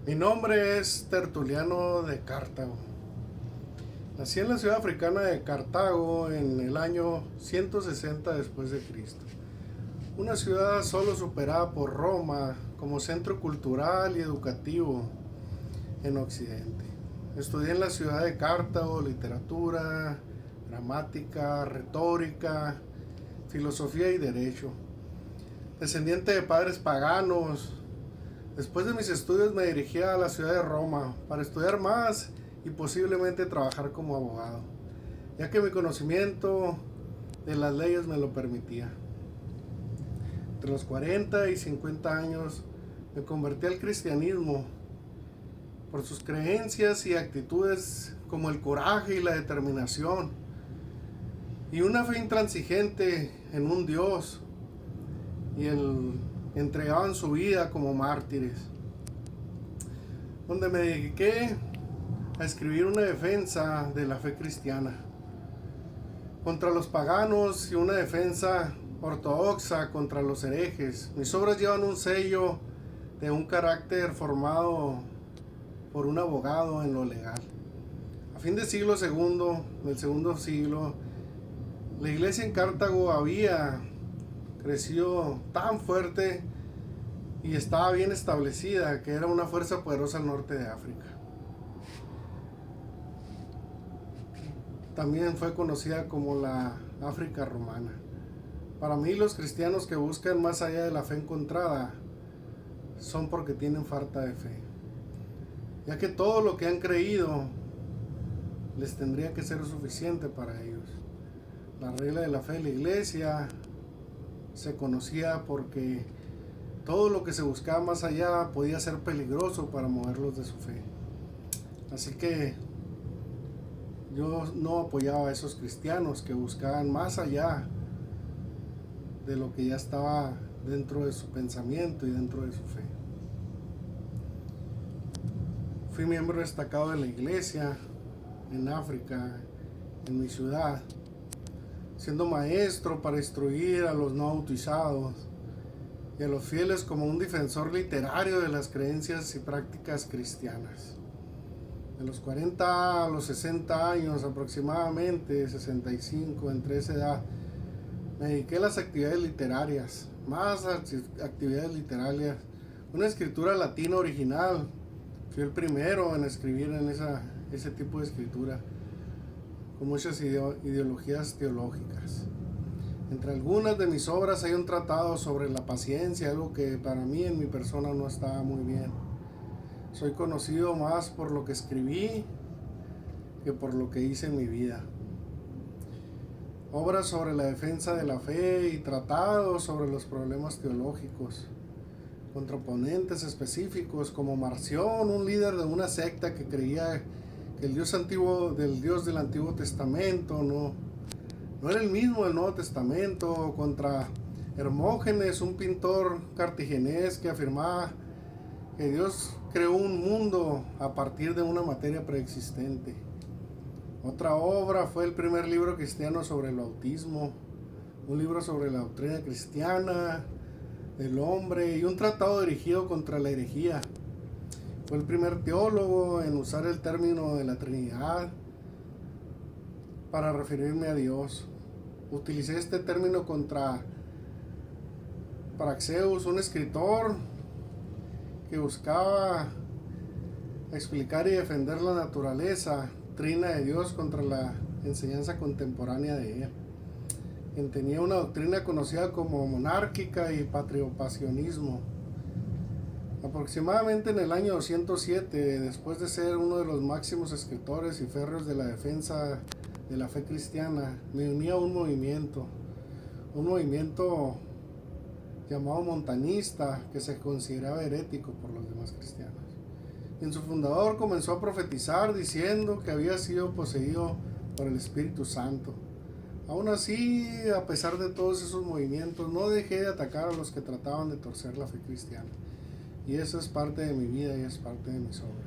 Mi nombre es Tertuliano de Cartago. Nací en la ciudad africana de Cartago en el año 160 después de Cristo. Una ciudad solo superada por Roma como centro cultural y educativo en Occidente. Estudié en la ciudad de Cartago literatura, gramática, retórica, filosofía y derecho. Descendiente de padres paganos, después de mis estudios me dirigí a la ciudad de Roma para estudiar más y posiblemente trabajar como abogado, ya que mi conocimiento de las leyes me lo permitía. Entre los 40 y 50 años me convertí al cristianismo por sus creencias y actitudes como el coraje y la determinación y una fe intransigente en un Dios y entregaban su vida como mártires, donde me dediqué a escribir una defensa de la fe cristiana contra los paganos y una defensa ortodoxa contra los herejes. Mis obras llevan un sello de un carácter formado por un abogado en lo legal. A fin del siglo segundo, del segundo siglo, la iglesia en Cartago había crecido tan fuerte y estaba bien establecida que era una fuerza poderosa al norte de África. También fue conocida como la África romana. Para mí, los cristianos que buscan más allá de la fe encontrada son porque tienen falta de fe, ya que todo lo que han creído les tendría que ser suficiente para ellos. La regla de la fe de la iglesia se conocía porque todo lo que se buscaba más allá podía ser peligroso para moverlos de su fe. Así que yo no apoyaba a esos cristianos que buscaban más allá de lo que ya estaba dentro de su pensamiento y dentro de su fe. Fui miembro destacado de la iglesia en África, en mi ciudad, siendo maestro para instruir a los no bautizados y a los fieles como un defensor literario de las creencias y prácticas cristianas. De los 40 a los 60 años aproximadamente, 65, entre esa edad, me dediqué a las actividades literarias, más actividades literarias, una escritura latina original. Fui el primero en escribir en ese tipo de escritura, con muchas ideologías teológicas. Entre algunas de mis obras hay un tratado sobre la paciencia, algo que para mí en mi persona no estaba muy bien. Soy conocido más por lo que escribí que por lo que hice en mi vida. Obras sobre la defensa de la fe y tratados sobre los problemas teológicos. Contraponentes específicos como Marción, un líder de una secta que creía que el Dios antiguo, del Dios del Antiguo Testamento no era el mismo del Nuevo Testamento. Contra Hermógenes, un pintor cartaginés que afirmaba que Dios creó un mundo a partir de una materia preexistente. Otra obra fue el primer libro cristiano sobre el bautismo, un libro sobre la doctrina cristiana del hombre y un tratado dirigido contra la herejía. Fue el primer teólogo en usar el término de la Trinidad para referirme a Dios. Utilicé este término contra Praxeus, un escritor que buscaba explicar y defender la naturaleza trina de Dios contra la enseñanza contemporánea de él, quien tenía una doctrina conocida como monárquica y patriopasionismo. Aproximadamente en el año 207, después de ser uno de los máximos escritores y férreos de la defensa de la fe cristiana, me uní a un movimiento llamado montanista, que se consideraba herético por los demás cristianos. En su fundador comenzó a profetizar diciendo que había sido poseído por el Espíritu Santo. Aún así, a pesar de todos esos movimientos, no dejé de atacar a los que trataban de torcer la fe cristiana. Y eso es parte de mi vida y es parte de mis obras.